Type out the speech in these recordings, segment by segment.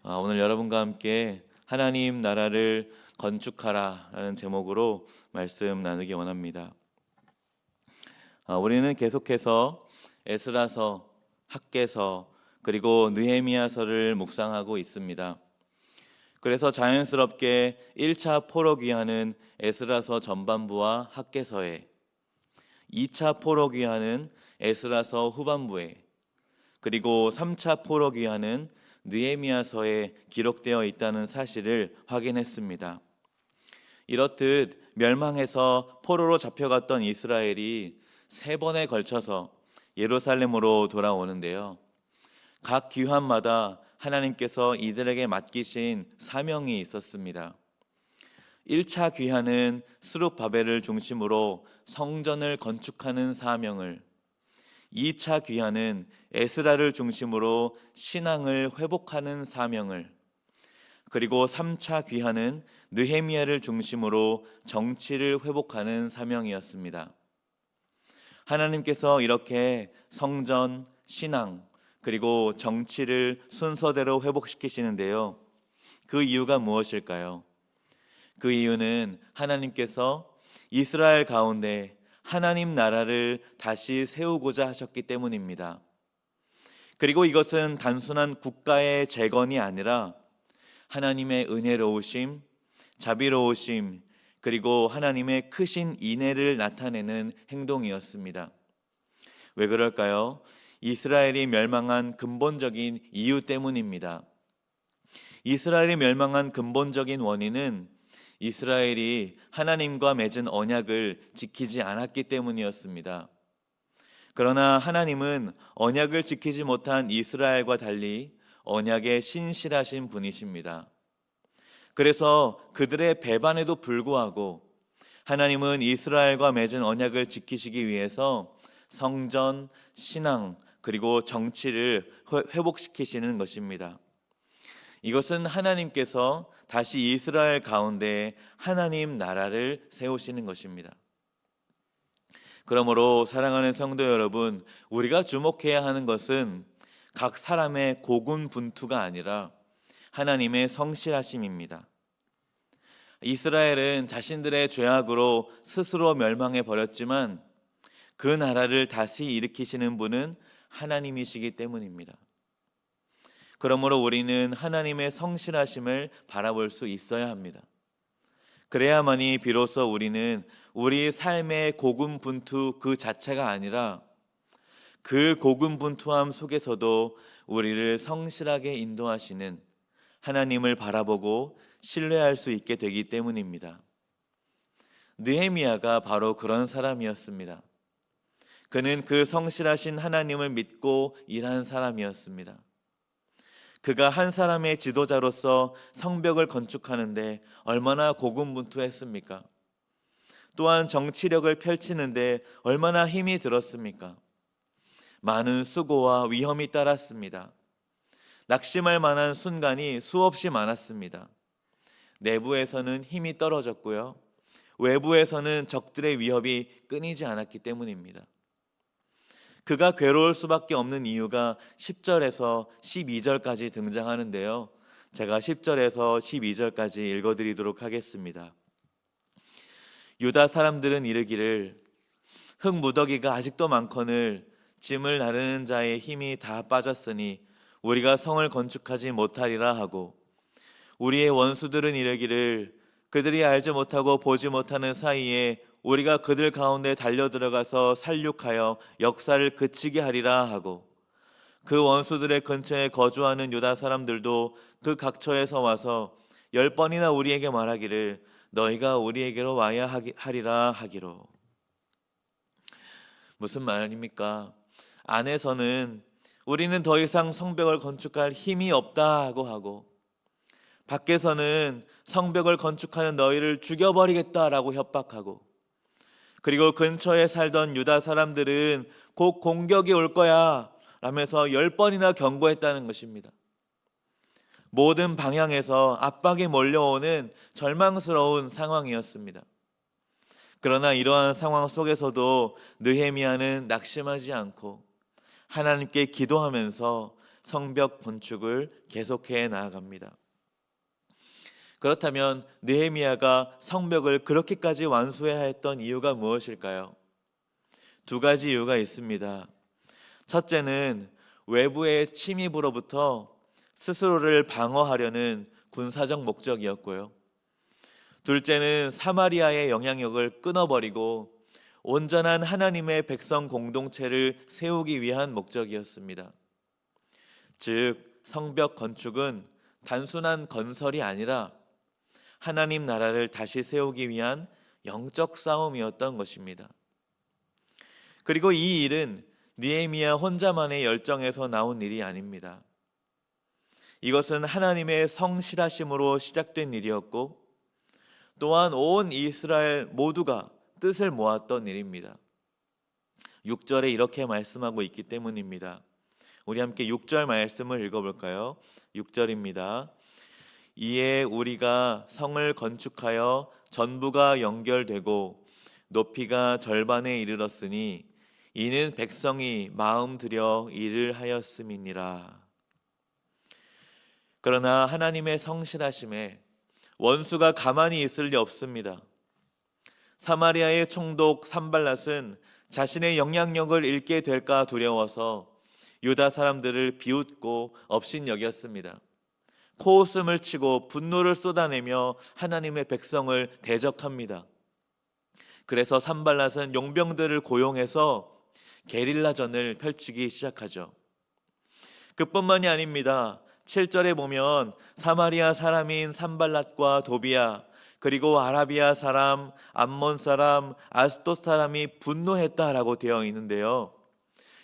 오늘 여러분과 함께 하나님 나라를 건축하라라는 제목으로 말씀 나누기 원합니다. 우리는 계속해서 에스라서, 학개서, 그리고 느헤미야서를 묵상하고 있습니다. 그래서 자연스럽게 1차 포로귀환은 에스라서 전반부와 학개서에, 2차 포로귀환은 에스라서 후반부에, 그리고 3차 포로귀환은 느헤미야서에 기록되어 있다는 사실을 확인했습니다. 이렇듯 멸망해서 포로로 잡혀갔던 이스라엘이 세 번에 걸쳐서 예루살렘으로 돌아오는데요. 각 귀환마다 하나님께서 이들에게 맡기신 사명이 있었습니다. 1차 귀환은 스룹바벨을 중심으로 성전을 건축하는 사명을, 2차 귀환은 에스라를 중심으로 신앙을 회복하는 사명을, 그리고 3차 귀환은 느헤미야를 중심으로 정치를 회복하는 사명이었습니다. 하나님께서 이렇게 성전, 신앙, 그리고 정치를 순서대로 회복시키시는데요. 그 이유가 무엇일까요? 그 이유는 하나님께서 이스라엘 가운데 하나님 나라를 다시 세우고자 하셨기 때문입니다. 그리고 이것은 단순한 국가의 재건이 아니라 하나님의 은혜로우심, 자비로우심, 그리고 하나님의 크신 인애를 나타내는 행동이었습니다. 왜 그럴까요? 이스라엘이 멸망한 근본적인 이유 때문입니다. 이스라엘이 멸망한 근본적인 원인은 이스라엘이 하나님과 맺은 언약을 지키지 않았기 때문이었습니다. 그러나 하나님은 언약을 지키지 못한 이스라엘과 달리 언약에 신실하신 분이십니다. 그래서 그들의 배반에도 불구하고 하나님은 이스라엘과 맺은 언약을 지키시기 위해서 성전, 신앙, 그리고 정치를 회복시키시는 것입니다. 이것은 하나님께서 다시 이스라엘 가운데 하나님 나라를 세우시는 것입니다. 그러므로 사랑하는 성도 여러분, 우리가 주목해야 하는 것은 각 사람의 고군분투가 아니라 하나님의 성실하심입니다. 이스라엘은 자신들의 죄악으로 스스로 멸망해 버렸지만 그 나라를 다시 일으키시는 분은 하나님이시기 때문입니다. 그러므로 우리는 하나님의 성실하심을 바라볼 수 있어야 합니다. 그래야만이 비로소 우리는 우리 삶의 고군분투 그 자체가 아니라 그 고군분투함 속에서도 우리를 성실하게 인도하시는 하나님을 바라보고 신뢰할 수 있게 되기 때문입니다. 느헤미야가 바로 그런 사람이었습니다. 그는 그 성실하신 하나님을 믿고 일한 사람이었습니다. 그가 한 사람의 지도자로서 성벽을 건축하는데 얼마나 고군분투했습니까? 또한 정치력을 펼치는데 얼마나 힘이 들었습니까? 많은 수고와 위험이 따랐습니다. 낙심할 만한 순간이 수없이 많았습니다. 내부에서는 힘이 떨어졌고요. 외부에서는 적들의 위협이 끊이지 않았기 때문입니다. 그가 괴로울 수밖에 없는 이유가 10절에서 12절까지 등장하는데요. 제가 10절에서 12절까지 읽어드리도록 하겠습니다. 유다 사람들은 이르기를 흙 무더기가 아직도 많거늘 짐을 나르는 자의 힘이 다 빠졌으니 우리가 성을 건축하지 못하리라 하고, 우리의 원수들은 이르기를 그들이 알지 못하고 보지 못하는 사이에 우리가 그들 가운데 달려들어가서 살육하여 역사를 그치게 하리라 하고, 그 원수들의 근처에 거주하는 유다 사람들도 그 각처에서 와서 10번이나 우리에게 말하기를 너희가 우리에게로 와야 하리라 하기로. 무슨 말입니까? 안에서는 우리는 더 이상 성벽을 건축할 힘이 없다고 하고, 밖에서는 성벽을 건축하는 너희를 죽여버리겠다라고 협박하고, 그리고 근처에 살던 유다 사람들은 곧 공격이 올 거야 라면서 10번이나 경고했다는 것입니다. 모든 방향에서 압박이 몰려오는 절망스러운 상황이었습니다. 그러나 이러한 상황 속에서도 느헤미야는 낙심하지 않고 하나님께 기도하면서 성벽 건축을 계속해 나아갑니다. 그렇다면 느헤미야가 성벽을 그렇게까지 완수해야 했던 이유가 무엇일까요? 두 가지 이유가 있습니다. 첫째는 외부의 침입으로부터 스스로를 방어하려는 군사적 목적이었고요. 둘째는 사마리아의 영향력을 끊어버리고 온전한 하나님의 백성 공동체를 세우기 위한 목적이었습니다. 즉, 성벽 건축은 단순한 건설이 아니라 하나님 나라를 다시 세우기 위한 영적 싸움이었던 것입니다. 그리고 이 일은 느헤미야 혼자만의 열정에서 나온 일이 아닙니다. 이것은 하나님의 성실하심으로 시작된 일이었고 또한 온 이스라엘 모두가 뜻을 모았던 일입니다. 6절에 이렇게 말씀하고 있기 때문입니다. 우리 함께 6절 말씀을 읽어볼까요? 6절입니다. 이에 우리가 성을 건축하여 전부가 연결되고 높이가 절반에 이르렀으니 이는 백성이 마음 들여 일을 하였음이니라. 그러나 하나님의 성실하심에 원수가 가만히 있을 리 없습니다. 사마리아의 총독 산발랏은 자신의 영향력을 잃게 될까 두려워서 유다 사람들을 비웃고 업신여겼습니다. 코웃음을 치고 분노를 쏟아내며 하나님의 백성을 대적합니다. 그래서 산발랏은 용병들을 고용해서 게릴라전을 펼치기 시작하죠. 그뿐만이 아닙니다. 7절에 보면 사마리아 사람인 산발랏과 도비야 그리고 아라비아 사람, 암몬 사람, 아스돗 사람이 분노했다라고 되어 있는데요.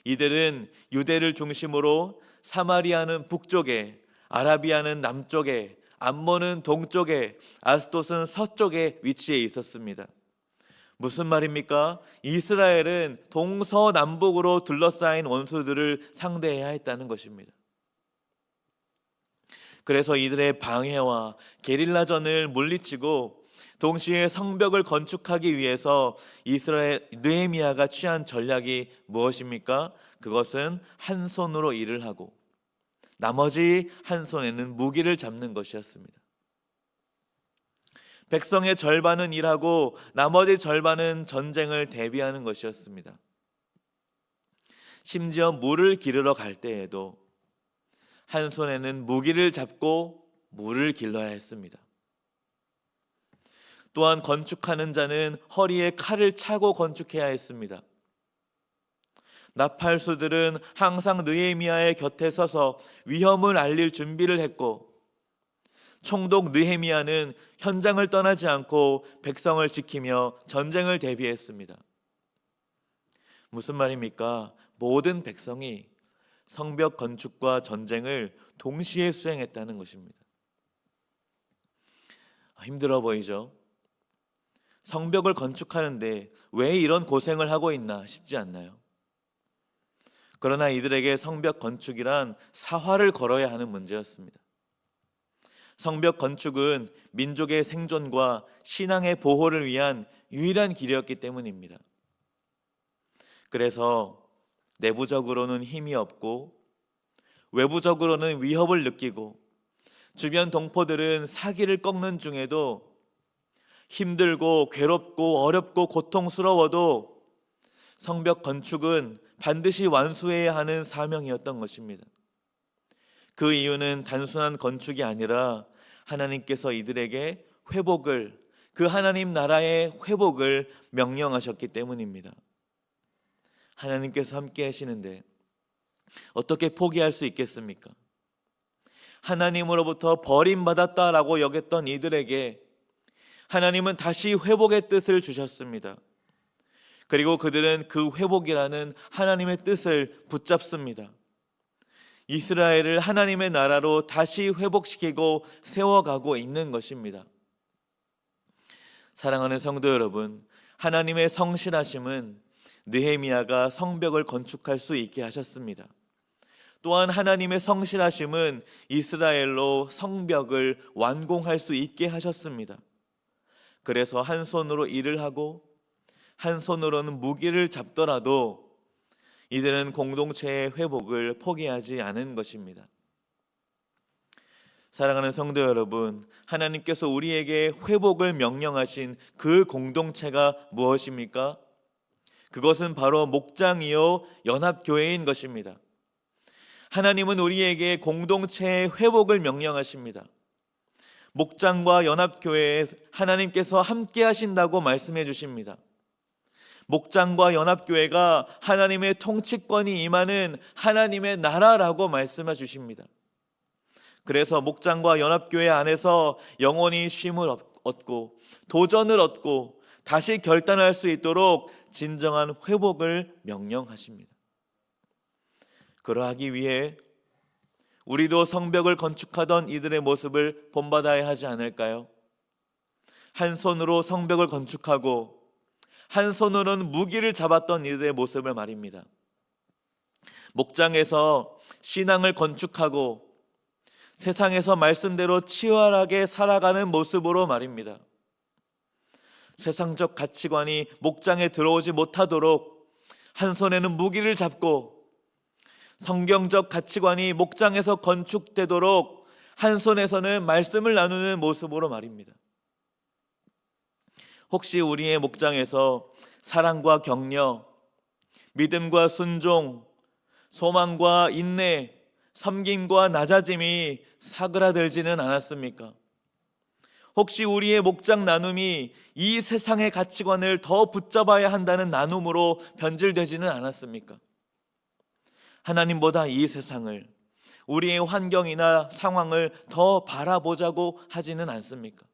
이들은 유대를 중심으로 사마리아는 북쪽에, 아라비아는 남쪽에, 암몬은 동쪽에, 아스돗은 서쪽에 위치해 있었습니다. 무슨 말입니까? 이스라엘은 동서남북으로 둘러싸인 원수들을 상대해야 했다는 것입니다. 그래서 이들의 방해와 게릴라전을 물리치고 동시에 성벽을 건축하기 위해서 이스라엘 느헤미야가 취한 전략이 무엇입니까? 그것은 한 손으로 일을 하고 나머지 한 손에는 무기를 잡는 것이었습니다. 백성의 절반은 일하고 나머지 절반은 전쟁을 대비하는 것이었습니다. 심지어 물을 기르러 갈 때에도 한 손에는 무기를 잡고 물을 길러야 했습니다. 또한 건축하는 자는 허리에 칼을 차고 건축해야 했습니다. 나팔수들은 항상 느헤미야의 곁에 서서 위험을 알릴 준비를 했고 총독 느헤미야는 현장을 떠나지 않고 백성을 지키며 전쟁을 대비했습니다. 무슨 말입니까? 모든 백성이 성벽 건축과 전쟁을 동시에 수행했다는 것입니다. 힘들어 보이죠? 성벽을 건축하는데 왜 이런 고생을 하고 있나 싶지 않나요? 그러나 이들에게 성벽 건축이란 사활을 걸어야 하는 문제였습니다. 성벽 건축은 민족의 생존과 신앙의 보호를 위한 유일한 길이었기 때문입니다. 그래서 내부적으로는 힘이 없고 외부적으로는 위협을 느끼고 주변 동포들은 사기를 꺾는 중에도 힘들고 괴롭고 어렵고 고통스러워도 성벽 건축은 반드시 완수해야 하는 사명이었던 것입니다. 그 이유는 단순한 건축이 아니라 하나님께서 이들에게 회복을, 그 하나님 나라의 회복을 명령하셨기 때문입니다. 하나님께서 함께 하시는데 어떻게 포기할 수 있겠습니까? 하나님으로부터 버림받았다라고 여겼던 이들에게 하나님은 다시 회복의 뜻을 주셨습니다. 그리고 그들은 그 회복이라는 하나님의 뜻을 붙잡습니다. 이스라엘을 하나님의 나라로 다시 회복시키고 세워가고 있는 것입니다. 사랑하는 성도 여러분, 하나님의 성실하심은 느헤미야가 성벽을 건축할 수 있게 하셨습니다. 또한 하나님의 성실하심은 이스라엘로 성벽을 완공할 수 있게 하셨습니다. 그래서 한 손으로 일을 하고 한 손으로는 무기를 잡더라도 이들은 공동체의 회복을 포기하지 않은 것입니다. 사랑하는 성도 여러분, 하나님께서 우리에게 회복을 명령하신 그 공동체가 무엇입니까? 그것은 바로 목장이요 연합교회인 것입니다. 하나님은 우리에게 공동체의 회복을 명령하십니다. 목장과 연합교회에 하나님께서 함께 하신다고 말씀해 주십니다. 목장과 연합교회가 하나님의 통치권이 임하는 하나님의 나라라고 말씀해 주십니다. 그래서 목장과 연합교회 안에서 영혼이 쉼을 얻고 도전을 얻고 다시 결단할 수 있도록 진정한 회복을 명령하십니다. 그러하기 위해 우리도 성벽을 건축하던 이들의 모습을 본받아야 하지 않을까요? 한 손으로 성벽을 건축하고 한 손으로는 무기를 잡았던 이들의 모습을 말입니다. 목장에서 신앙을 건축하고 세상에서 말씀대로 치열하게 살아가는 모습으로 말입니다. 세상적 가치관이 목장에 들어오지 못하도록 한 손에는 무기를 잡고 성경적 가치관이 목장에서 건축되도록 한 손에서는 말씀을 나누는 모습으로 말입니다. 혹시 우리의 목장에서 사랑과 격려, 믿음과 순종, 소망과 인내, 섬김과 낮아짐이 사그라들지는 않았습니까? 혹시 우리의 목장 나눔이 이 세상의 가치관을 더 붙잡아야 한다는 나눔으로 변질되지는 않았습니까? 하나님보다 이 세상을, 우리의 환경이나 상황을 더 바라보자고 하지는 않습니까?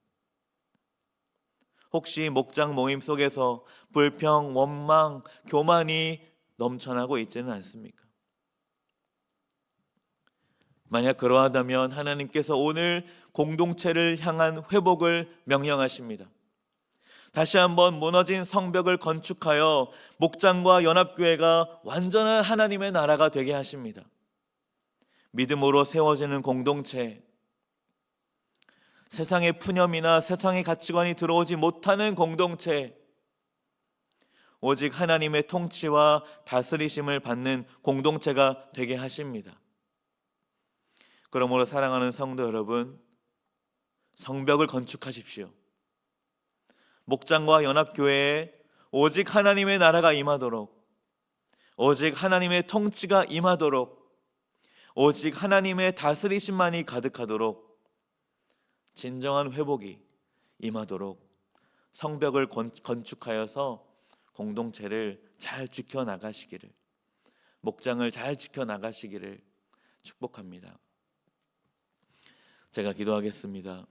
혹시 목장 모임 속에서 불평, 원망, 교만이 넘쳐나고 있지는 않습니까? 만약 그러하다면 하나님께서 오늘 공동체를 향한 회복을 명령하십니다. 다시 한번 무너진 성벽을 건축하여 목장과 연합교회가 완전한 하나님의 나라가 되게 하십니다. 믿음으로 세워지는 공동체, 세상의 푸념이나 세상의 가치관이 들어오지 못하는 공동체, 오직 하나님의 통치와 다스리심을 받는 공동체가 되게 하십니다. 그러므로 사랑하는 성도 여러분, 성벽을 건축하십시오. 목장과 연합교회에 오직 하나님의 나라가 임하도록, 오직 하나님의 통치가 임하도록, 오직 하나님의 다스리심만이 가득하도록, 진정한 회복이 임하도록 성벽을 건축하여서 공동체를 잘 지켜나가시기를, 목장을 잘 지켜나가시기를 축복합니다. 제가 기도하겠습니다.